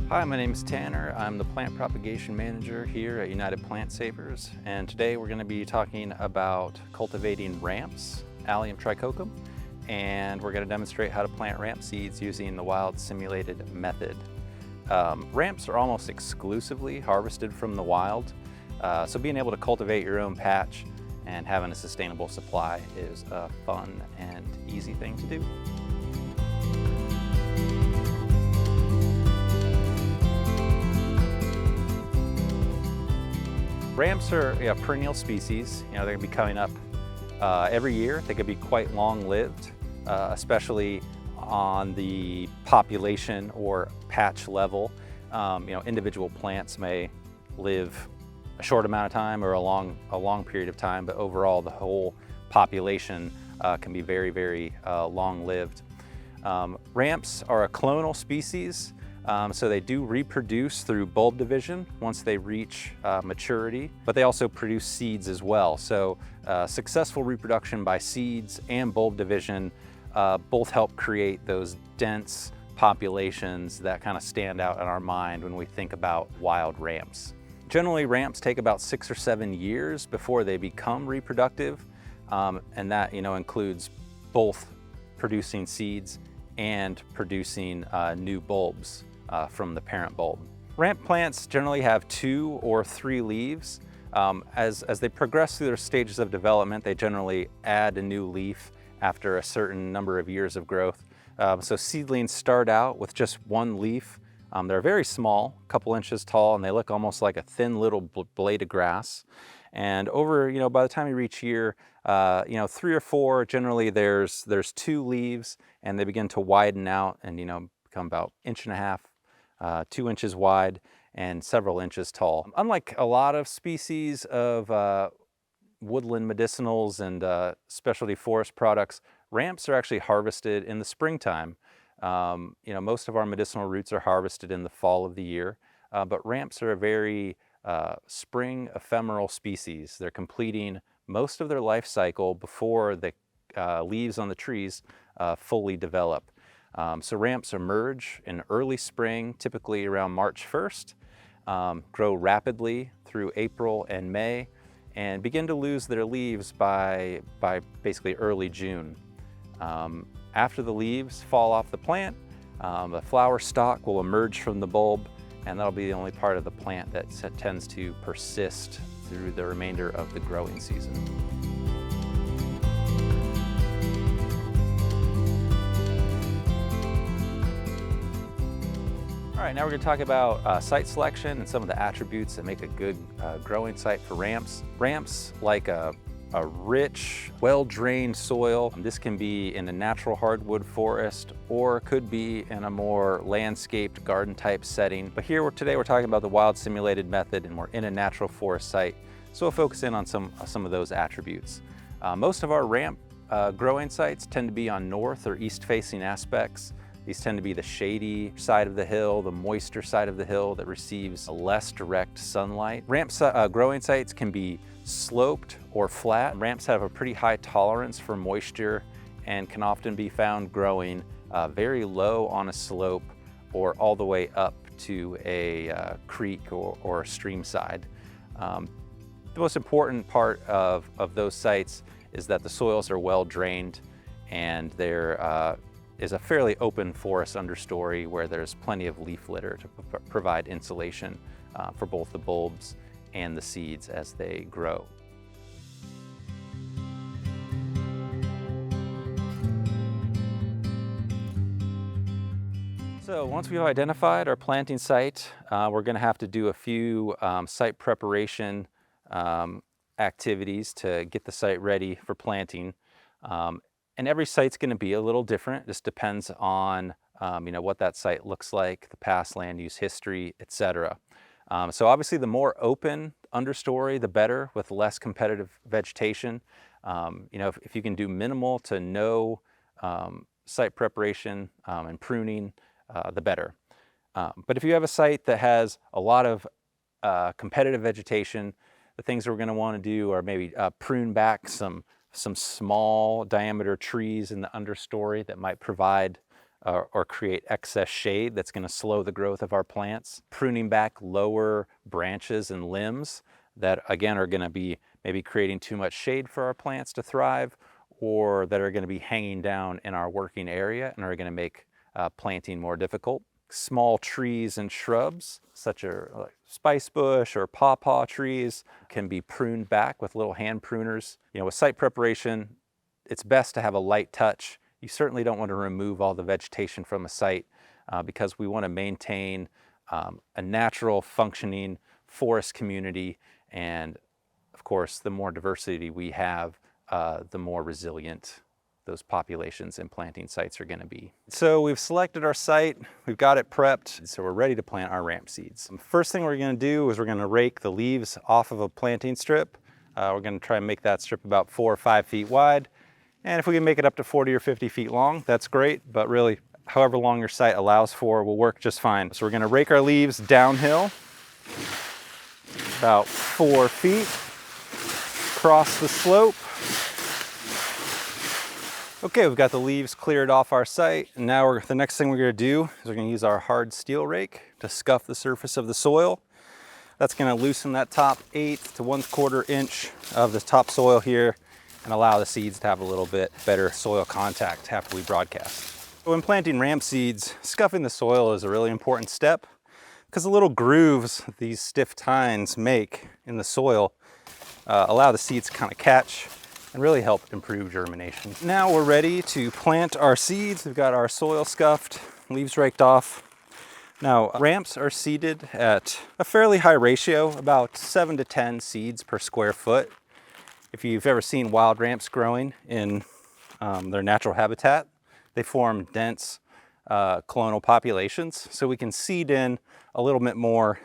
Hi, my name is Tanner. I'm the plant propagation manager here at United Plant Savers, and today we're going to be talking about cultivating ramps, Allium tricoccum, and we're going to demonstrate how to plant ramp seeds using the wild simulated method. Ramps are almost exclusively harvested from the wild, so being able to cultivate your own patch and having a sustainable supply is a fun and easy thing to do. Ramps are perennial species. They're going to be coming up every year. They could be quite long-lived, especially on the population or patch level. Individual plants may live a short amount of time or a long period of time, but overall the whole population can be very, very long-lived. Ramps are a clonal species. So they do reproduce through bulb division once they reach maturity, but they also produce seeds as well. So successful reproduction by seeds and bulb division both help create those dense populations that kind of stand out in our mind when we think about wild ramps. Generally, ramps take about 6 or 7 years before they become reproductive, and that includes both producing seeds and producing new bulbs from the parent bulb. Ramp plants generally have 2 or 3 leaves. As they progress through their stages of development, they generally add a new leaf after a certain number of years of growth. So seedlings start out with just 1 leaf. They're very small, a couple inches tall, and they look almost like a thin little blade of grass. And over, by the time you reach year, 3 or 4, generally there's 2 leaves, and they begin to widen out and become about 1.5 inches, 2 inches wide, and several inches tall. Unlike a lot of species of woodland medicinals and specialty forest products, ramps are actually harvested in the springtime. Most of our medicinal roots are harvested in the fall of the year, but ramps are a very spring ephemeral species. They're completing most of their life cycle before the leaves on the trees fully develop. So ramps emerge in early spring, typically around March 1st, grow rapidly through April and May, and begin to lose their leaves by basically early June. After the leaves fall off the plant, the flower stalk will emerge from the bulb, and that'll be the only part of the plant that tends to persist through the remainder of the growing season. All right, now we're going to talk about site selection and some of the attributes that make a good growing site for ramps. Ramps like a rich, well-drained soil. This can be in a natural hardwood forest or could be in a more landscaped garden type setting. But today we're talking about the wild simulated method, and we're in a natural forest site. So we'll focus in on some of those attributes. Most of our ramp growing sites tend to be on north or east facing aspects. These tend to be the shady side of the hill, the moister side of the hill that receives less direct sunlight. Ramp growing sites can be sloped or flat. Ramps have a pretty high tolerance for moisture and can often be found growing very low on a slope or all the way up to a creek or a stream side. The most important part of those sites is that the soils are well drained and there is a fairly open forest understory where there's plenty of leaf litter to provide insulation for both the bulbs and the seeds as they grow. So once we've identified our planting site, we're going to have to do a few site preparation activities to get the site ready for planting. And every site's going to be a little different. This depends on what that site looks like, the past land use history, etc. So obviously the more open understory, the better, with less competitive vegetation. If you can do minimal to no site preparation and pruning, the better. But if you have a site that has a lot of competitive vegetation, the things we're going to want to do are maybe prune back some small diameter trees in the understory that might provide or create excess shade that's going to slow the growth of our plants. Pruning back lower branches and limbs that again are going to be maybe creating too much shade for our plants to thrive, or that are going to be hanging down in our working area and are going to make planting more difficult. Small trees and shrubs, such as like spice bush or pawpaw trees, can be pruned back with little hand pruners. You know, with site preparation, it's best to have a light touch. You certainly don't want to remove all the vegetation from a site because we want to maintain a natural functioning forest community. And of course, the more diversity we have, the more resilient those populations and planting sites are going to be. So we've selected our site, we've got it prepped, so we're ready to plant our ramp seeds. First thing we're going to do is we're going to rake the leaves off of a planting strip. We're going to try and make that strip about 4 or 5 feet wide. And if we can make it up to 40 or 50 feet long, that's great, but really, however long your site allows for will work just fine. So we're going to rake our leaves downhill, about 4 feet, across the slope. Okay, we've got the leaves cleared off our site, and now the next thing we're going to do is we're going to use our hard steel rake to scuff the surface of the soil. That's going to loosen that top 1/8 to 1/4 inch of the topsoil here and allow the seeds to have a little bit better soil contact after we broadcast. When planting ramp seeds, scuffing the soil is a really important step because the little grooves these stiff tines make in the soil allow the seeds to kind of catch and really help improve germination. Now we're ready to plant our seeds. We've got our soil scuffed, leaves raked off. Now, ramps are seeded at a fairly high ratio, about 7 to 10 seeds per square foot. If you've ever seen wild ramps growing in their natural habitat, they form dense colonial populations. So we can seed in a little bit more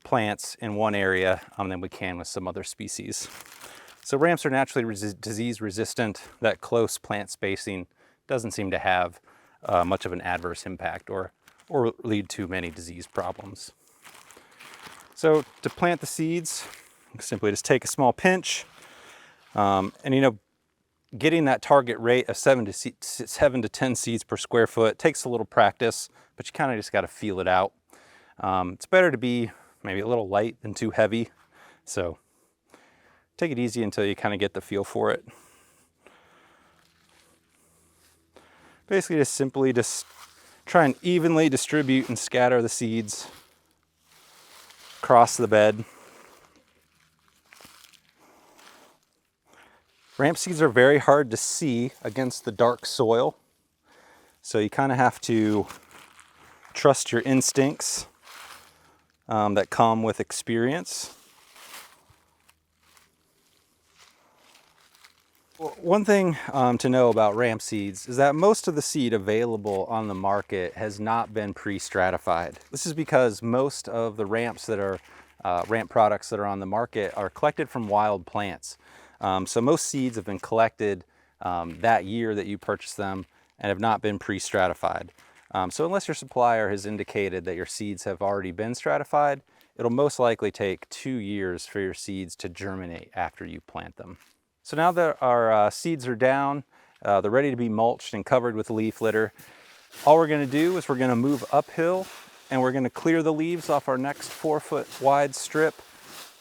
plants in one area than we can with some other species. So ramps are naturally disease resistant. That close plant spacing doesn't seem to have much of an adverse impact or lead to many disease problems. So to plant the seeds, simply just take a small pinch, and you know, getting that target rate of 7 to 10 seeds per square foot takes a little practice, but you kind of just got to feel it out. It's better to be maybe a little light than too heavy, so take it easy until you kind of get the feel for it. Basically just simply try and evenly distribute and scatter the seeds across the bed. Ramp seeds are very hard to see against the dark soil, so you kind of have to trust your instincts that come with experience. One thing to know about ramp seeds is that most of the seed available on the market has not been pre-stratified. This is because most of the ramps that are ramp products that are on the market are collected from wild plants. So most seeds have been collected that year that you purchased them and have not been pre-stratified. So unless your supplier has indicated that your seeds have already been stratified, it'll most likely take 2 years for your seeds to germinate after you plant them. So now that our seeds are down, they're ready to be mulched and covered with leaf litter. All we're going to do is we're going to move uphill and we're going to clear the leaves off our next 4-foot wide strip,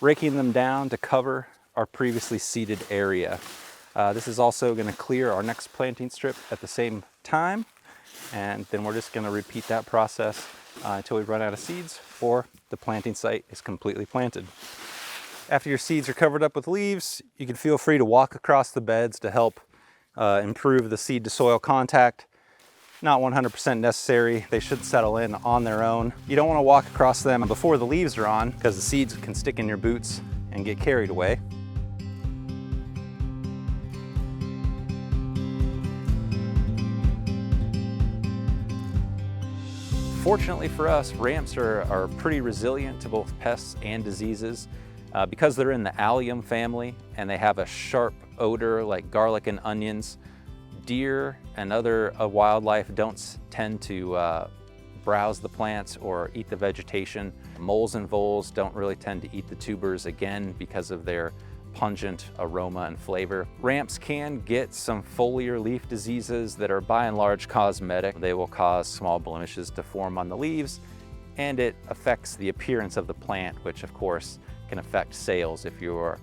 raking them down to cover our previously seeded area. This is also going to clear our next planting strip at the same time, and then we're just going to repeat that process until we run out of seeds or the planting site is completely planted. After your seeds are covered up with leaves, you can feel free to walk across the beds to help improve the seed to soil contact. Not 100% necessary. They should settle in on their own. You don't want to walk across them before the leaves are on because the seeds can stick in your boots and get carried away. Fortunately for us, ramps are pretty resilient to both pests and diseases. Because they're in the Allium family and they have a sharp odor like garlic and onions, deer and other wildlife don't tend to browse the plants or eat the vegetation. Moles and voles don't really tend to eat the tubers, again because of their pungent aroma and flavor. Ramps can get some foliar leaf diseases that are by and large cosmetic. They will cause small blemishes to form on the leaves, and it affects the appearance of the plant, which of course can affect sales if you're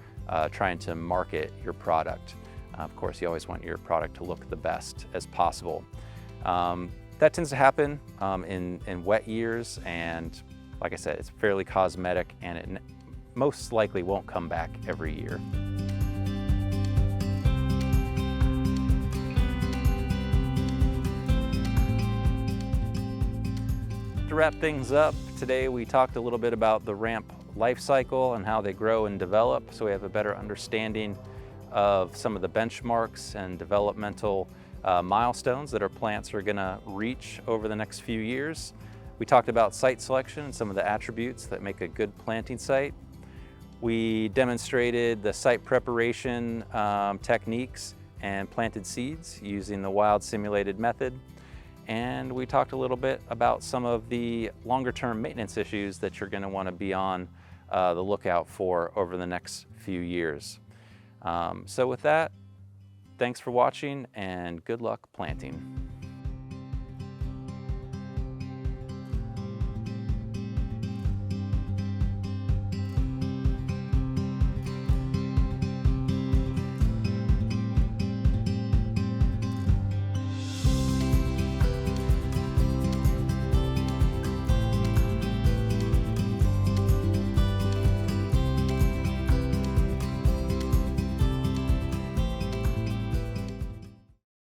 trying to market your product. Of course, you always want your product to look the best as possible. That tends to happen in wet years, and like I said, it's fairly cosmetic, and it most likely won't come back every year. To wrap things up, today we talked a little bit about the ramp life cycle and how they grow and develop, so we have a better understanding of some of the benchmarks and developmental milestones that our plants are going to reach over the next few years. We talked about site selection and some of the attributes that make a good planting site. We demonstrated the site preparation techniques and planted seeds using the wild simulated method. And we talked a little bit about some of the longer-term maintenance issues that you're going to want to be on the lookout for over the next few years. So with that, thanks for watching and good luck planting.